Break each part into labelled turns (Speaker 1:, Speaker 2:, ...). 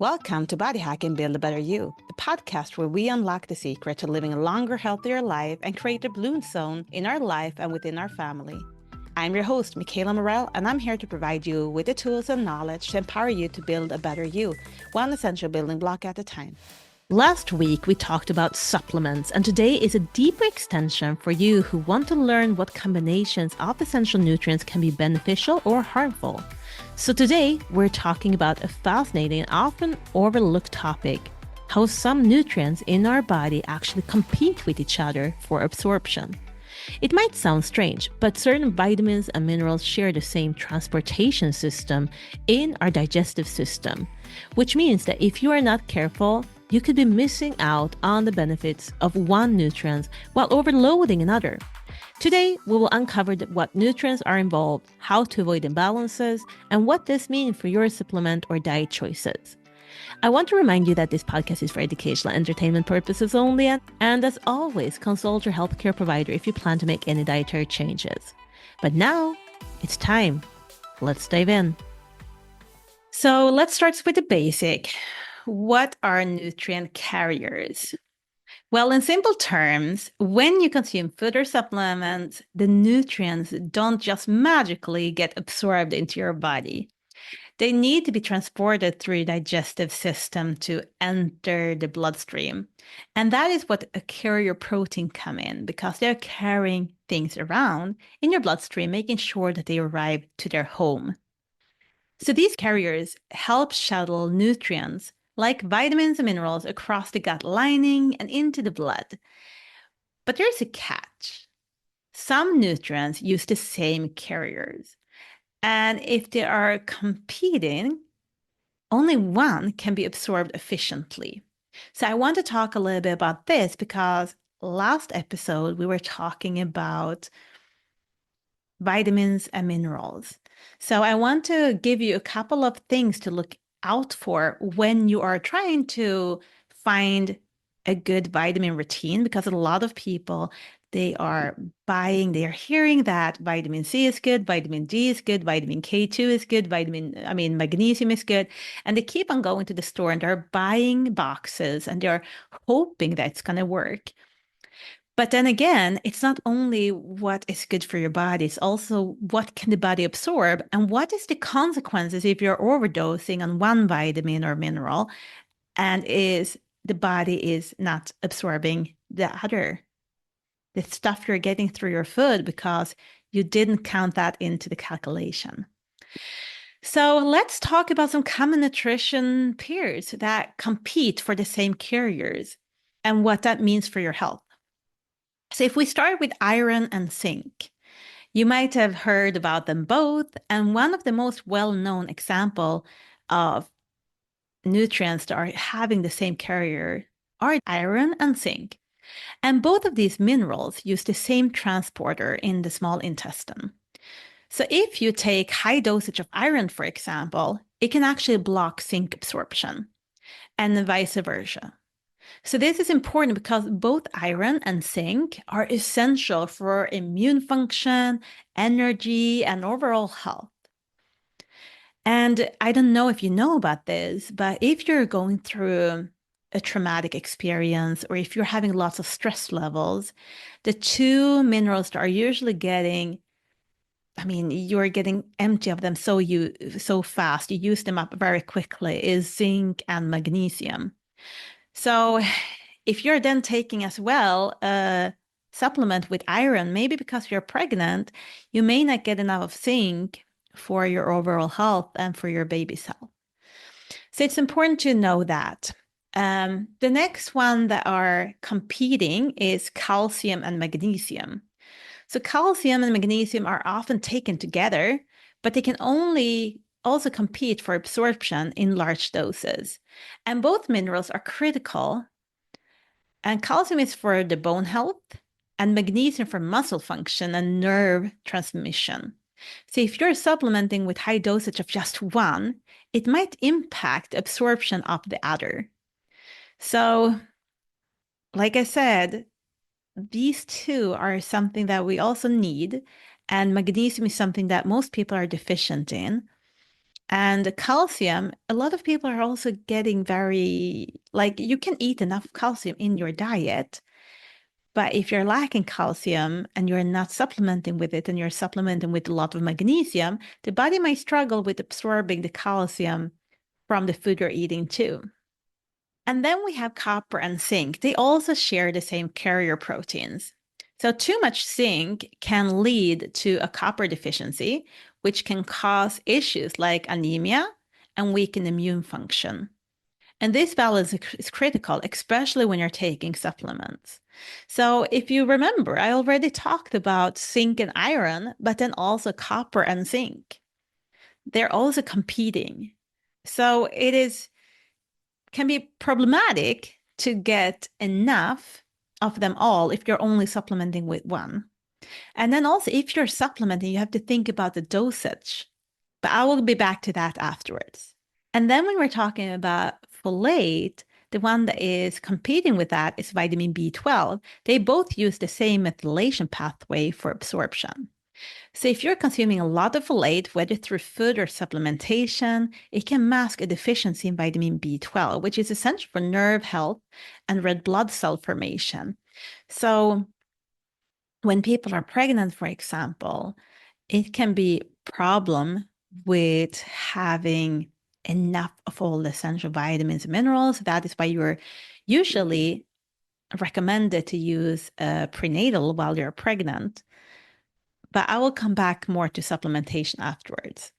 Speaker 1: Welcome to Body Hack and Build a Better You, the podcast where we unlock the secret to living a longer, healthier life and create a bloom zone in our life and within our family. I'm your host, Michaela Morell, and I'm here to provide you with the tools and knowledge to empower you to build a better you, one essential building block at a time. Last week, we talked about supplements, and today is a deeper extension for you who want to learn what combinations of essential nutrients can be beneficial or harmful. So today, we're talking about a fascinating and often overlooked topic, how some nutrients in our body actually compete with each other for absorption. It might sound strange, but certain vitamins and minerals share the same transportation system in our digestive system, which means that if you are not careful, you could be missing out on the benefits of one nutrient while overloading another. Today, we will uncover what nutrients are involved, how to avoid imbalances, and what this means for your supplement or diet choices. I want to remind you that this podcast is for educational and entertainment purposes only, and as always, consult your healthcare provider if you plan to make any dietary changes. But now, it's time. Let's dive in. So let's start with the basic. What are nutrient carriers? Well, in simple terms, when you consume food or supplements, the nutrients don't just magically get absorbed into your body. They need to be transported through your digestive system to enter the bloodstream. And that is what a carrier protein come in, because they're carrying things around in your bloodstream, making sure that they arrive to their home. So these carriers help shuttle nutrients like vitamins and minerals across the gut lining and into the blood. But there's a catch. Some nutrients use the same carriers. And if they are competing, only one can be absorbed efficiently. So I want to talk a little bit about this because last episode we were talking about vitamins and minerals. So I want to give you a couple of things to look out for when you are trying to find a good vitamin routine, because a lot of people, they are hearing that vitamin C is good, vitamin D is good, vitamin K2 is good, magnesium is good. And they keep on going to the store and they're buying boxes and they're hoping that it's going to work. But then again, it's not only what is good for your body, it's also what can the body absorb and what is the consequences if you're overdosing on one vitamin or mineral and the body is not absorbing the other, the stuff you're getting through your food because you didn't count that into the calculation. So let's talk about some common nutrition peers that compete for the same carriers and what that means for your health. So if we start with iron and zinc, you might have heard about them both. And one of the most well-known example of nutrients that are having the same carrier are iron and zinc. And both of these minerals use the same transporter in the small intestine. So if you take high dosage of iron, for example, it can actually block zinc absorption and vice versa. So this is important because both iron and zinc are essential for immune function, energy, and overall health. And I don't know if you know about this, but if you're going through a traumatic experience or if you're having lots of stress levels, the two minerals that are usually you're getting empty of them so fast, you use them up very quickly, is zinc and magnesium. So if you're then taking as well a supplement with iron, maybe because you're pregnant, you may not get enough of zinc for your overall health and for your baby's health. So it's important to know that. The next one that are competing is calcium and magnesium. So calcium and magnesium are often taken together, but they can only also compete for absorption in large doses. And both minerals are critical. And calcium is for the bone health and magnesium for muscle function and nerve transmission. So if you're supplementing with high dosage of just one, it might impact absorption of the other. So, like I said, these two are something that we also need. And magnesium is something that most people are deficient in. And calcium, a lot of people are also getting you can eat enough calcium in your diet, but if you're lacking calcium and you're not supplementing with it and you're supplementing with a lot of magnesium, the body might struggle with absorbing the calcium from the food you're eating too. And then we have copper and zinc. They also share the same carrier proteins. So too much zinc can lead to a copper deficiency, which can cause issues like anemia and weaken immune function. And this balance is critical, especially when you're taking supplements. So if you remember, I already talked about zinc and iron, but then also copper and zinc. They're also competing. So can be problematic to get enough of them all if you're only supplementing with one. And then also, if you're supplementing, you have to think about the dosage. But I will be back to that afterwards. And then when we're talking about folate, the one that is competing with that is vitamin B12. They both use the same methylation pathway for absorption. So if you're consuming a lot of folate, whether through food or supplementation, it can mask a deficiency in vitamin B12, which is essential for nerve health and red blood cell formation. So when people are pregnant, for example, it can be a problem with having enough of all the essential vitamins and minerals. That is why you're usually recommended to use prenatal while you're pregnant. But I will come back more to supplementation afterwards.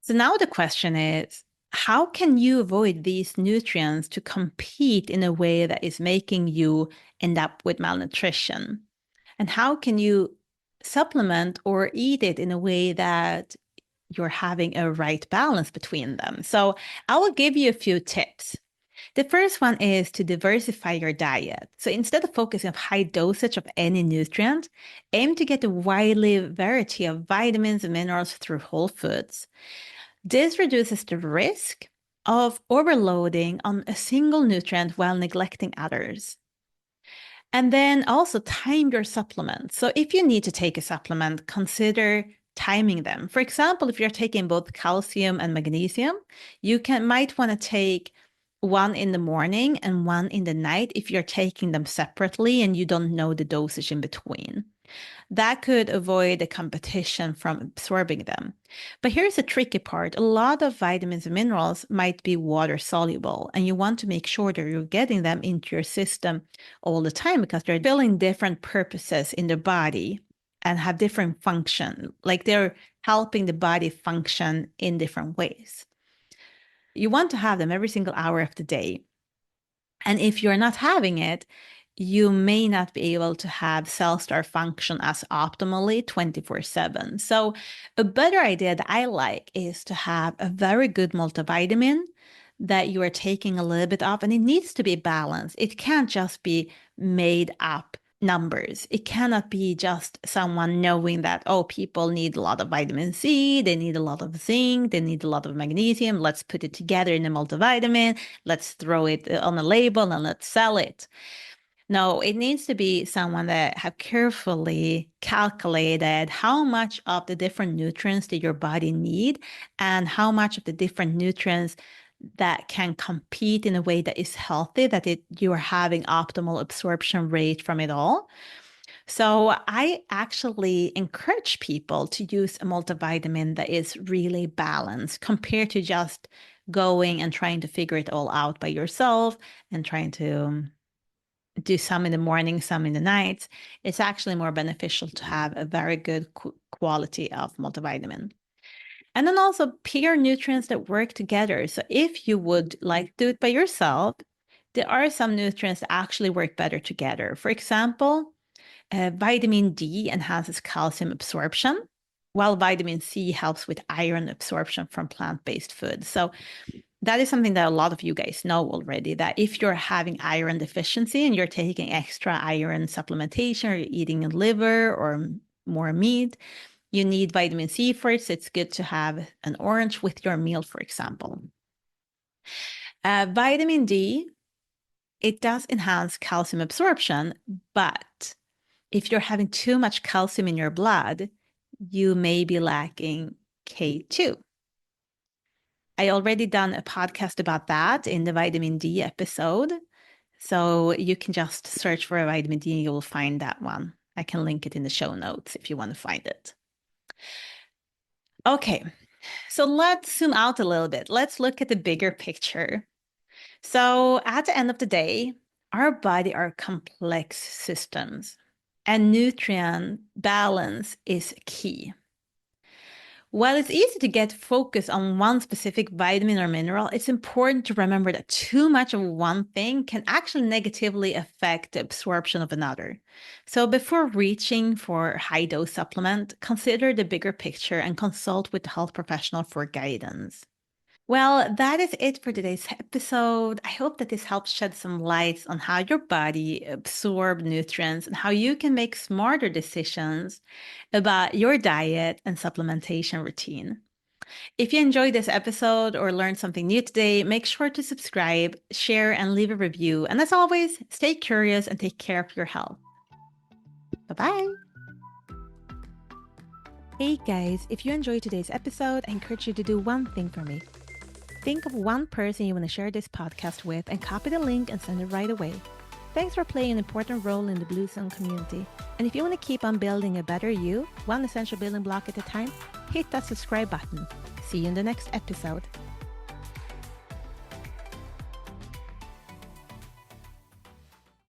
Speaker 1: So now the question is, how can you avoid these nutrients to compete in a way that is making you end up with malnutrition? And how can you supplement or eat it in a way that you're having a right balance between them? So I will give you a few tips. The first one is to diversify your diet. So instead of focusing on high dosage of any nutrient, aim to get a widely variety of vitamins and minerals through whole foods. This reduces the risk of overloading on a single nutrient while neglecting others. And then also time your supplements. So if you need to take a supplement, consider timing them. For example, if you're taking both calcium and magnesium, you might want to take one in the morning and one in the night if you're taking them separately and you don't know the dosage in between. That could avoid the competition from absorbing them. But here's the tricky part. A lot of vitamins and minerals might be water soluble, and you want to make sure that you're getting them into your system all the time because they're filling different purposes in the body and have different function, like they're helping the body function in different ways. You want to have them every single hour of the day. And if you're not having it, you may not be able to have cell star function as optimally 24/7. So a better idea that I like is to have a very good multivitamin that you are taking a little bit of, and it needs to be balanced. It can't just be made up numbers. It cannot be just someone knowing that, oh, people need a lot of vitamin C, they need a lot of zinc, they need a lot of magnesium. Let's put it together in a multivitamin. Let's throw it on a label and let's sell it. No, it needs to be someone that have carefully calculated how much of the different nutrients that your body need and how much of the different nutrients that can compete in a way that is healthy, that you are having optimal absorption rate from it all. So I actually encourage people to use a multivitamin that is really balanced compared to just going and trying to figure it all out by yourself and trying to do some in the morning, some in the night. It's actually more beneficial to have a very good quality of multivitamin. And then also pair nutrients that work together. So if you would like to do it by yourself, there are some nutrients that actually work better together. For example, vitamin D enhances calcium absorption, while vitamin C helps with iron absorption from plant-based foods. So that is something that a lot of you guys know already, that if you're having iron deficiency and you're taking extra iron supplementation or you're eating liver or more meat, you need vitamin C for it. So it's good to have an orange with your meal, for example. Vitamin D, it does enhance calcium absorption, but if you're having too much calcium in your blood, you may be lacking K2. I already done a podcast about that in the vitamin D episode. So you can just search for a vitamin D and you will find that one. I can link it in the show notes if you want to find it. Okay, so let's zoom out a little bit. Let's look at the bigger picture. So at the end of the day, our body are complex systems and nutrient balance is key. While it's easy to get focused on one specific vitamin or mineral, it's important to remember that too much of one thing can actually negatively affect the absorption of another. So before reaching for high dose supplement, consider the bigger picture and consult with the health professional for guidance. Well, that is it for today's episode. I hope that this helps shed some light on how your body absorbs nutrients and how you can make smarter decisions about your diet and supplementation routine. If you enjoyed this episode or learned something new today, make sure to subscribe, share, and leave a review. And as always, stay curious and take care of your health. Bye-bye. Hey guys, if you enjoyed today's episode, I encourage you to do one thing for me. Think of one person you want to share this podcast with and copy the link and send it right away. Thanks for playing an important role in the Blue Zone community. And if you want to keep on building a better you, one essential building block at a time, hit that subscribe button. See you in the next episode.